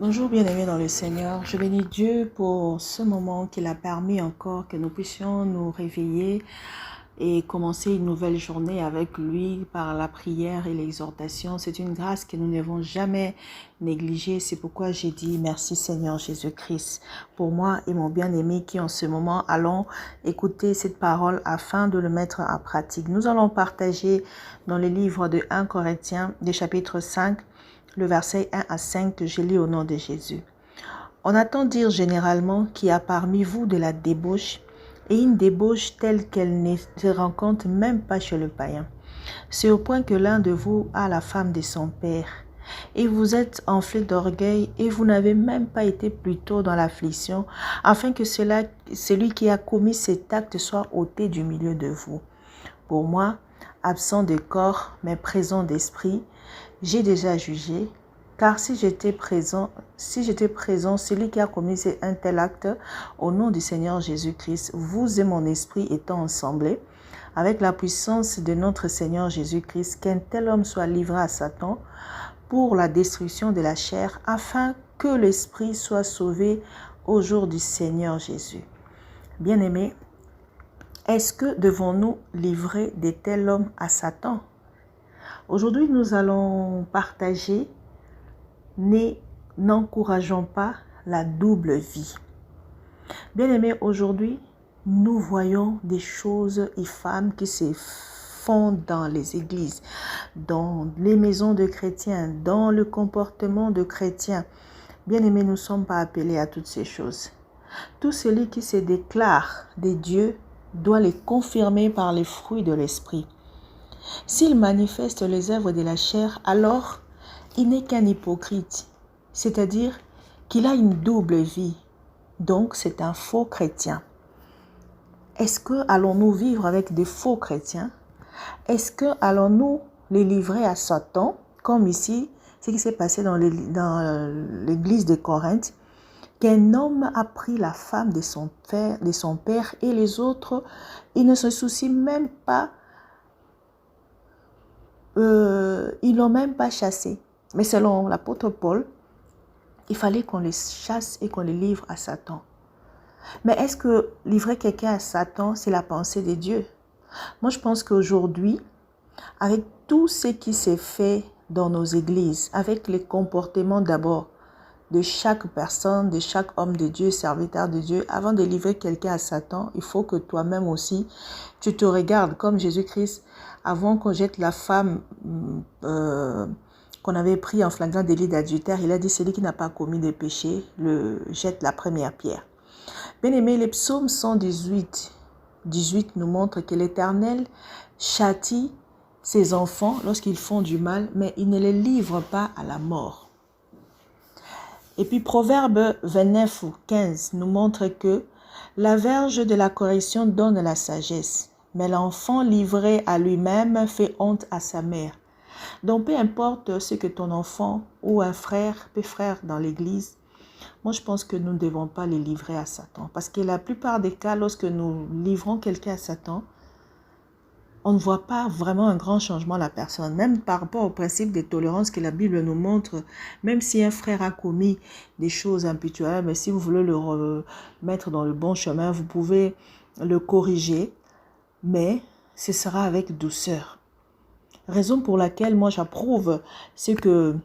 Bonjour bien-aimés dans le Seigneur, je bénis Dieu pour ce moment qu'il a permis encore que nous puissions nous réveiller et commencer une nouvelle journée avec lui par la prière et l'exhortation. C'est une grâce que nous ne devons jamais négliger. C'est pourquoi j'ai dit merci Seigneur Jésus-Christ pour moi et mon bien-aimé qui en ce moment allons écouter cette parole afin de le mettre en pratique. Nous allons partager dans le livre de 1 Corinthiens, des chapitres 5, le verset 1 à 5 que je lis au nom de Jésus. On attend dire généralement qu'il y a parmi vous de la débauche, et une débauche telle qu'elle ne se rencontre même pas chez le païen. C'est au point que l'un de vous a la femme de son père, et vous êtes enflé d'orgueil, et vous n'avez même pas été plus tôt dans l'affliction, afin que celui qui a commis cet acte soit ôté du milieu de vous. Pour moi, absent de corps, mais présent d'esprit, j'ai déjà jugé, car si j'étais présent, celui qui a commis un tel acte, au nom du Seigneur Jésus-Christ, vous et mon esprit étant ensemblés, avec la puissance de notre Seigneur Jésus-Christ, qu'un tel homme soit livré à Satan pour la destruction de la chair, afin que l'esprit soit sauvé au jour du Seigneur Jésus. Bien-aimés, est-ce que devons-nous livrer de tels hommes à Satan? Aujourd'hui, nous allons partager « N'encourageons pas la double vie ». Bien-aimés, aujourd'hui, nous voyons des choses et femmes qui se font dans les églises, dans les maisons de chrétiens, dans le comportement de chrétiens. Bien-aimés, nous ne sommes pas appelés à toutes ces choses. Tout celui qui se déclare des dieux doit les confirmer par les fruits de l'esprit. S'il manifeste les œuvres de la chair, alors il n'est qu'un hypocrite, c'est-à-dire qu'il a une double vie. Donc, c'est un faux chrétien. Est-ce que allons-nous vivre avec des faux chrétiens? Est-ce que allons-nous les livrer à Satan, comme ici, ce qui s'est passé dans l'église de Corinthe, qu'un homme a pris la femme de son père et les autres, ils ne se soucient même pas. Ils l'ont même pas chassé. Mais selon l'apôtre Paul, il fallait qu'on les chasse et qu'on les livre à Satan. Mais est-ce que livrer quelqu'un à Satan, c'est la pensée de Dieu? Moi, je pense qu'aujourd'hui, avec tout ce qui s'est fait dans nos églises, avec les comportements d'abord de chaque personne, de chaque homme de Dieu, serviteur de Dieu, avant de livrer quelqu'un à Satan, il faut que toi-même aussi, tu te regardes comme Jésus-Christ, avant qu'on jette la femme qu'on avait pris en flagrant délit d'adultère, il a dit, celui qui n'a pas commis de péché, jette la première pierre. Bien-aimé, les psaumes 118, 18 nous montre que l'Éternel châtie ses enfants lorsqu'ils font du mal, mais il ne les livre pas à la mort. Et puis Proverbe 29 ou 15 nous montre que la verge de la correction donne la sagesse, mais l'enfant livré à lui-même fait honte à sa mère. Donc peu importe ce que ton enfant ou un frère peut faire dans l'église, moi je pense que nous ne devons pas les livrer à Satan. Parce que la plupart des cas, lorsque nous livrons quelqu'un à Satan, on ne voit pas vraiment un grand changement à la personne. Même par rapport au principe de tolérance que la Bible nous montre, même si un frère a commis des choses impitoyables, mais si vous voulez le remettre dans le bon chemin, vous pouvez le corriger, mais ce sera avec douceur. Raison pour laquelle moi j'approuve ce que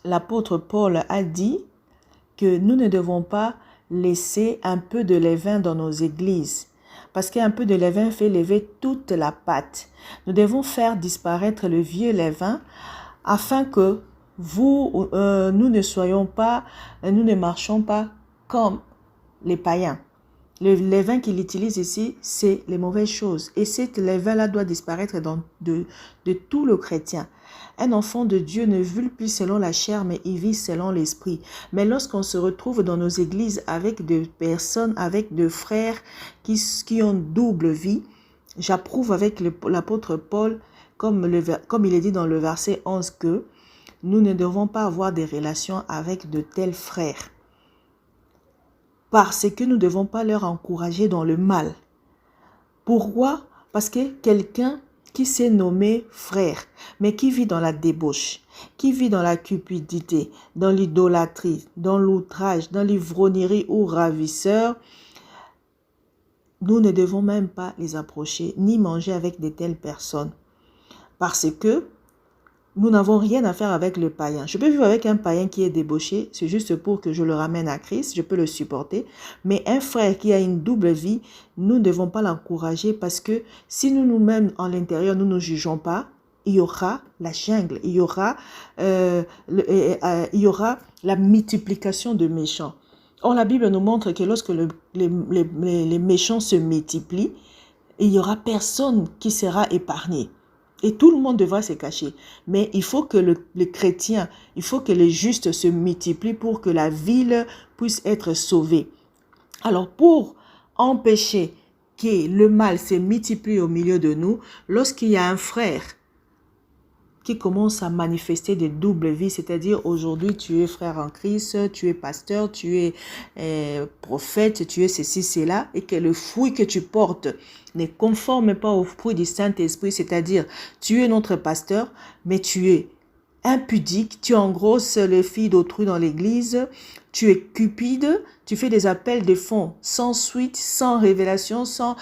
l'apôtre Paul a dit, que nous ne devons pas laisser un peu de levain dans nos églises. Parce qu'un peu de levain fait lever toute la pâte. Nous devons faire disparaître le vieux levain afin que nous ne marchons pas comme les païens. Le levain qu'il utilise ici, c'est les mauvaises choses. Et ce levain-là doit disparaître de tout le chrétien. Un enfant de Dieu ne vit plus selon la chair, mais il vit selon l'esprit. Mais lorsqu'on se retrouve dans nos églises avec des personnes, avec des frères qui ont double vie, j'approuve avec l'apôtre Paul, comme il est dit dans le verset 11, que nous ne devons pas avoir des relations avec de tels frères. Parce que nous ne devons pas leur encourager dans le mal. Pourquoi? Parce que quelqu'un qui s'est nommé frère, mais qui vit dans la débauche, qui vit dans la cupidité, dans l'idolâtrie, dans l'outrage, dans l'ivrognerie ou ravisseur, nous ne devons même pas les approcher ni manger avec de telles personnes. Parce que nous n'avons rien à faire avec le païen. Je peux vivre avec un païen qui est débauché, c'est juste pour que je le ramène à Christ, je peux le supporter. Mais un frère qui a une double vie, nous ne devons pas l'encourager parce que si nous-mêmes en l'intérieur, nous ne nous jugeons pas, il y aura la jungle, il y aura la multiplication de méchants. Or, la Bible nous montre que lorsque les méchants se multiplient, il n'y aura personne qui sera épargné. Et tout le monde devra se cacher. Mais il faut que le chrétien, il faut que les justes se multiplient pour que la ville puisse être sauvée. Alors, pour empêcher que le mal se multiplie au milieu de nous, lorsqu'il y a un frère qui commence à manifester des doubles vies, c'est-à-dire aujourd'hui tu es frère en Christ, tu es pasteur, tu es prophète, tu es ceci, cela, et que le fruit que tu portes ne conforme pas au fruit du Saint-Esprit, c'est-à-dire tu es notre pasteur, mais tu es impudique, tu engrosses les filles d'autrui dans l'église, tu es cupide, tu fais des appels de fonds sans suite, sans révélation, sans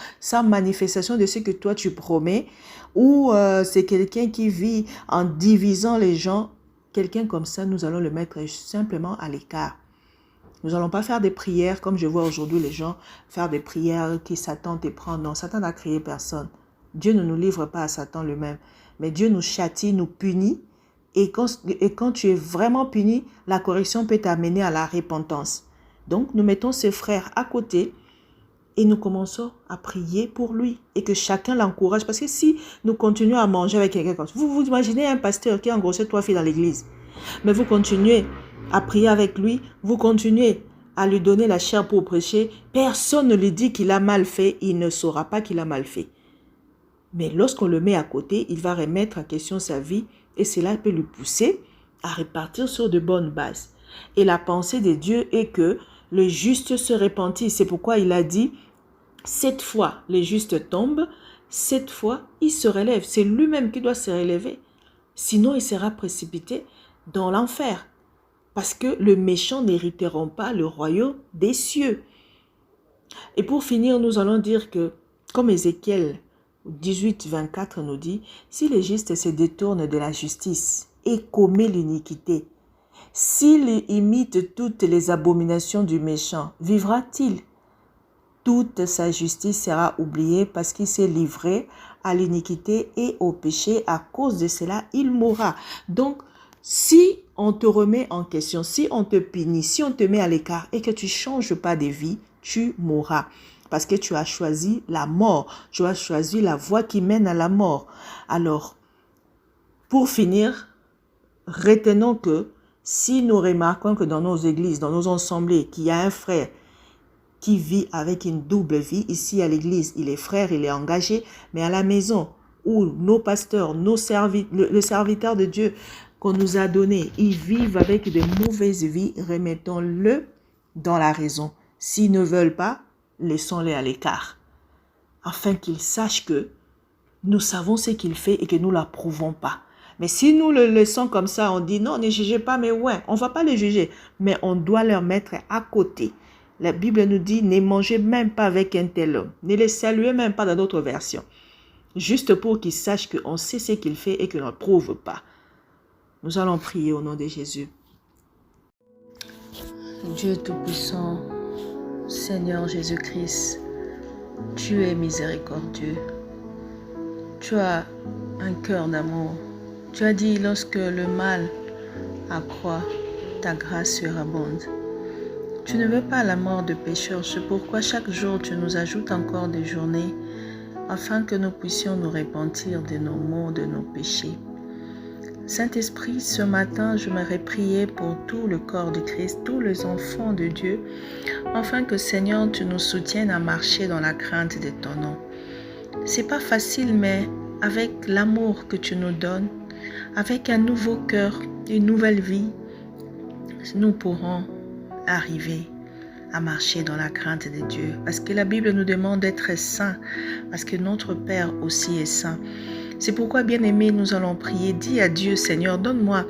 manifestation de ce que toi tu promets, ou c'est quelqu'un qui vit en divisant les gens. Quelqu'un comme ça, nous allons le mettre simplement à l'écart. Nous n'allons pas faire des prières comme je vois aujourd'hui les gens faire des prières qui Satan te prend. Non, Satan n'a créé personne. Dieu ne nous livre pas à Satan lui-même. Mais Dieu nous châtie, nous punit. Et quand tu es vraiment puni, la correction peut t'amener à la repentance. Donc, nous mettons ses frères à côté et nous commençons à prier pour lui. Et que chacun l'encourage. Parce que si nous continuons à manger avec quelqu'un comme ça, vous imaginez un pasteur qui a engrossé 3 filles dans l'église. Mais vous continuez à prier avec lui, vous continuez à lui donner la chair pour prêcher. Personne ne lui dit qu'il a mal fait, il ne saura pas qu'il a mal fait. Mais lorsqu'on le met à côté, il va remettre en question sa vie et cela peut lui pousser à repartir sur de bonnes bases. Et la pensée de Dieu est que le juste se repentit. C'est pourquoi il a dit, 7 fois les justes tombent, 7 fois il se relève. C'est lui-même qui doit se relever. Sinon, il sera précipité dans l'enfer. Parce que le méchant n'hériteront pas le royaume des cieux. Et pour finir, nous allons dire que, comme Ézéchiel 18, 24 nous dit, si le juste se détourne de la justice et commet l'iniquité, s'il imite toutes les abominations du méchant, vivra-t-il? Toute sa justice sera oubliée parce qu'il s'est livré à l'iniquité et au péché. À cause de cela, il mourra. Donc, si on te remet en question, si on te punit, si on te met à l'écart et que tu ne changes pas de vie, tu mourras. Parce que tu as choisi la mort. Tu as choisi la voie qui mène à la mort. Alors, pour finir, retenons que si nous remarquons que dans nos églises, dans nos assemblées, qu'il y a un frère qui vit avec une double vie, ici à l'église, il est frère, il est engagé, mais à la maison où nos pasteurs, le serviteur de Dieu qu'on nous a donné, ils vivent avec de mauvaises vies, remettons-le dans la raison. S'ils ne veulent pas, laissons-les à l'écart, afin qu'ils sachent que nous savons ce qu'il fait et que nous ne l'approuvons pas. Mais si nous le laissons comme ça, on dit non, ne jugez pas, mais ouais, on ne va pas les juger, mais on doit leur mettre à côté. La Bible nous dit, ne mangez même pas avec un tel homme, ne les saluez même pas dans d'autres versions, juste pour qu'ils sachent qu'on sait ce qu'il fait et qu'on ne l'approuve pas. Nous allons prier au nom de Jésus. Dieu Tout-Puissant, Seigneur Jésus-Christ, tu es miséricordieux. Tu as un cœur d'amour. Tu as dit, lorsque le mal accroît, ta grâce surabonde. Tu ne veux pas la mort de pécheurs, c'est pourquoi chaque jour tu nous ajoutes encore des journées afin que nous puissions nous repentir de nos maux, de nos péchés. Saint-Esprit, ce matin, je m'aurais prié pour tout le corps de Christ, tous les enfants de Dieu, afin que, Seigneur, tu nous soutiennes à marcher dans la crainte de ton nom. C'est pas facile, mais avec l'amour que tu nous donnes, avec un nouveau cœur, une nouvelle vie, nous pourrons arriver à marcher dans la crainte de Dieu. Parce que la Bible nous demande d'être saints, parce que notre Père aussi est saint. C'est pourquoi, bien-aimés, nous allons prier. Dis à Dieu, Seigneur, donne-moi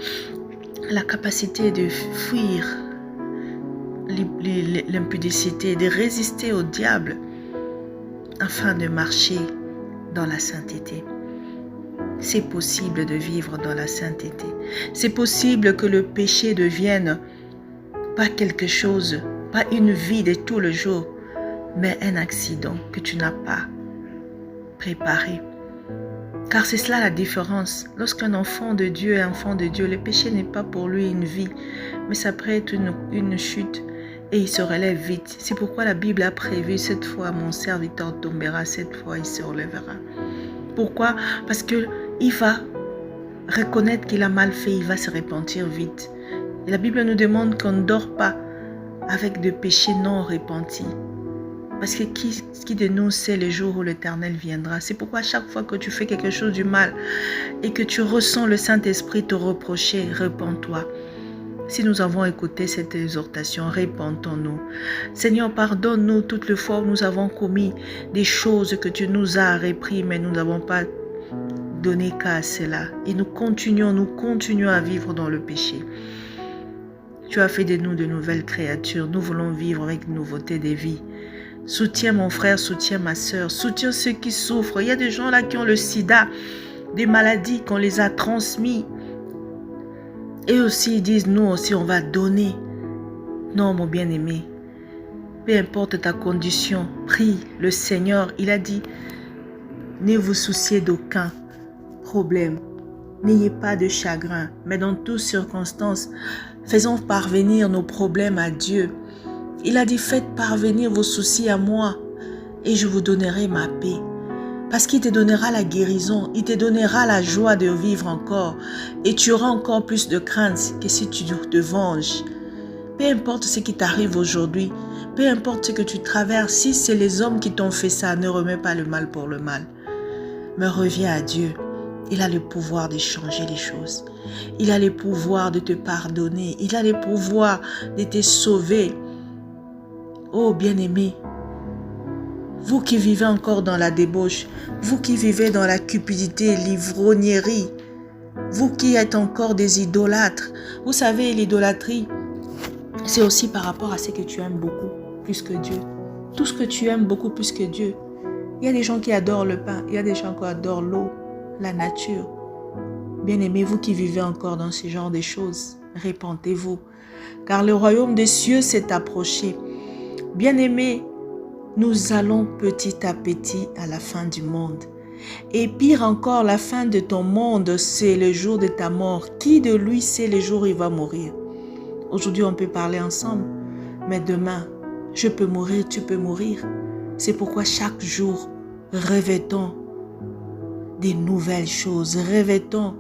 la capacité de fuir l'impudicité, de résister au diable afin de marcher dans la sainteté. C'est possible de vivre dans la sainteté. C'est possible que le péché devienne pas quelque chose, pas une vie de tous les jours, mais un accident que tu n'as pas préparé. Car c'est cela la différence. Lorsqu'un enfant de Dieu est enfant de Dieu, le péché n'est pas pour lui une vie, mais ça peut être une chute et il se relève vite. C'est pourquoi la Bible a prévu 7 fois mon serviteur tombera, 7 fois il se relèvera. Pourquoi? Parce qu'il va reconnaître qu'il a mal fait, il va se repentir vite. Et la Bible nous demande qu'on ne dort pas avec de péchés non repentis. Parce que qui de nous sait le jour où l'Éternel viendra? C'est pourquoi chaque fois que tu fais quelque chose du mal et que tu ressens le Saint-Esprit te reprocher, repens-toi. Si nous avons écouté cette exhortation, repentons-nous. Seigneur, pardonne-nous toutes les fois où nous avons commis des choses que tu nous as repris, mais nous n'avons pas donné qu'à cela. Et nous continuons à vivre dans le péché. Tu as fait de nous de nouvelles créatures. Nous voulons vivre avec nouveauté de vie. Soutiens mon frère, soutiens ma soeur, soutiens ceux qui souffrent. Il y a des gens là qui ont le sida, des maladies qu'on les a transmises. Et aussi ils disent, nous aussi on va donner. Non mon bien-aimé, peu importe ta condition, prie le Seigneur. Il a dit, ne vous souciez d'aucun problème. N'ayez pas de chagrin, mais dans toutes circonstances, faisons parvenir nos problèmes à Dieu. Il a dit, faites parvenir vos soucis à moi et je vous donnerai ma paix. Parce qu'il te donnera la guérison, il te donnera la joie de vivre encore et tu auras encore plus de crainte que si tu te venges. Peu importe ce qui t'arrive aujourd'hui, peu importe ce que tu traverses, si c'est les hommes qui t'ont fait ça, ne remets pas le mal pour le mal. Mais reviens à Dieu. Il a le pouvoir de changer les choses. Il a le pouvoir de te pardonner. Il a le pouvoir de te sauver. Oh bien-aimé, vous qui vivez encore dans la débauche, vous qui vivez dans la cupidité, l'ivrognerie, vous qui êtes encore des idolâtres, vous savez, l'idolâtrie, c'est aussi par rapport à ce que tu aimes beaucoup, plus que Dieu. Tout ce que tu aimes beaucoup plus que Dieu. Il y a des gens qui adorent le pain, il y a des gens qui adorent l'eau, la nature. Bien-aimés, vous qui vivez encore dans ce genre de choses, repentez-vous, car le royaume des cieux s'est approché. Bien-aimés, nous allons petit à petit à la fin du monde. Et pire encore, la fin de ton monde, c'est le jour de ta mort. Qui de lui sait le jour où il va mourir? Aujourd'hui, on peut parler ensemble, mais demain, je peux mourir, tu peux mourir. C'est pourquoi chaque jour, revêtons des nouvelles choses, revêtons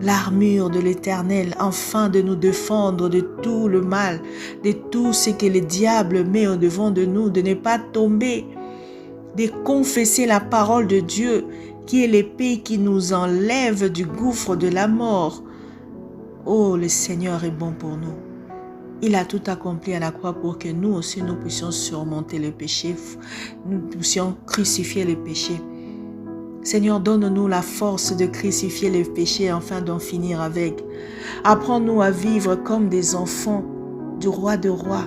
l'armure de l'Éternel, afin de nous défendre de tout le mal, de tout ce que le diable met au-devant de nous, de ne pas tomber, de confesser la parole de Dieu, qui est l'épée qui nous enlève du gouffre de la mort. Oh, le Seigneur est bon pour nous. Il a tout accompli à la croix pour que nous aussi, nous puissions surmonter le péché, nous puissions crucifier le péché. Seigneur, donne-nous la force de crucifier les péchés afin d'en finir avec. Apprends-nous à vivre comme des enfants du roi de rois,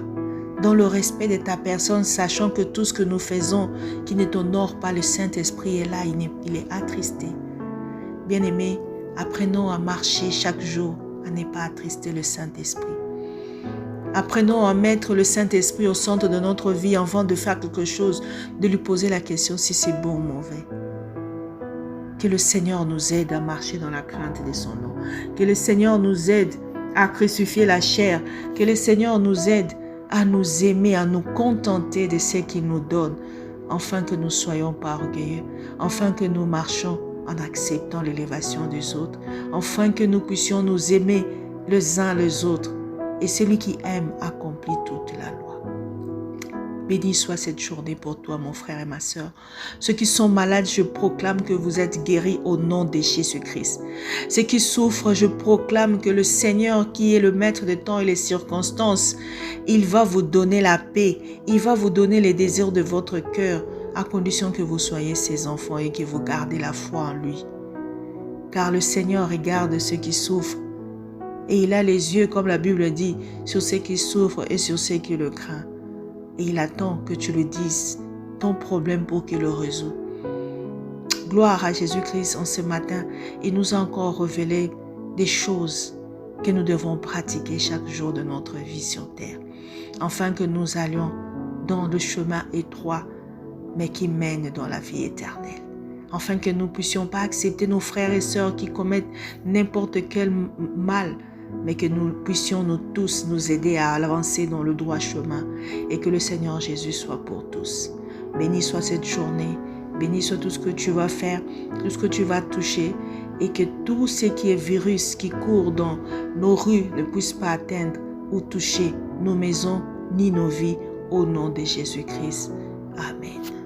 dans le respect de ta personne, sachant que tout ce que nous faisons qui ne t'honore pas, le Saint-Esprit est là, il est attristé. Bien-aimés, apprenons à marcher chaque jour, à ne pas attrister le Saint-Esprit. Apprenons à mettre le Saint-Esprit au centre de notre vie avant de faire quelque chose, de lui poser la question si c'est bon ou mauvais. Que le Seigneur nous aide à marcher dans la crainte de son nom. Que le Seigneur nous aide à crucifier la chair. Que le Seigneur nous aide à nous aimer, à nous contenter de ce qu'il nous donne, afin que nous ne soyons pas orgueilleux, afin que nous marchions en acceptant l'élévation des autres, afin que nous puissions nous aimer les uns les autres. Et celui qui aime accomplit toute la loi. Béni soit cette journée pour toi, mon frère et ma soeur. Ceux qui sont malades, je proclame que vous êtes guéris au nom de Jésus-Christ. Ceux qui souffrent, je proclame que le Seigneur, qui est le maître des temps et les circonstances, il va vous donner la paix. Il va vous donner les désirs de votre cœur, à condition que vous soyez ses enfants et que vous gardez la foi en lui. car le Seigneur regarde ceux qui souffrent. Et il a les yeux, comme la Bible dit, sur ceux qui souffrent et sur ceux qui le craignent. Et il attend que tu lui dises ton problème pour qu'il le résout. Gloire à Jésus-Christ en ce matin. Il nous a encore révélé des choses que nous devons pratiquer chaque jour de notre vie sur terre, afin que nous allions dans le chemin étroit, mais qui mène dans la vie éternelle. Afin que nous ne puissions pas accepter nos frères et sœurs qui commettent n'importe quel mal, mais que nous puissions nous tous nous aider à avancer dans le droit chemin et que le Seigneur Jésus soit pour tous. Béni soit cette journée, béni soit tout ce que tu vas faire, tout ce que tu vas toucher et que tout ce qui est virus qui court dans nos rues ne puisse pas atteindre ou toucher nos maisons ni nos vies au nom de Jésus-Christ. Amen.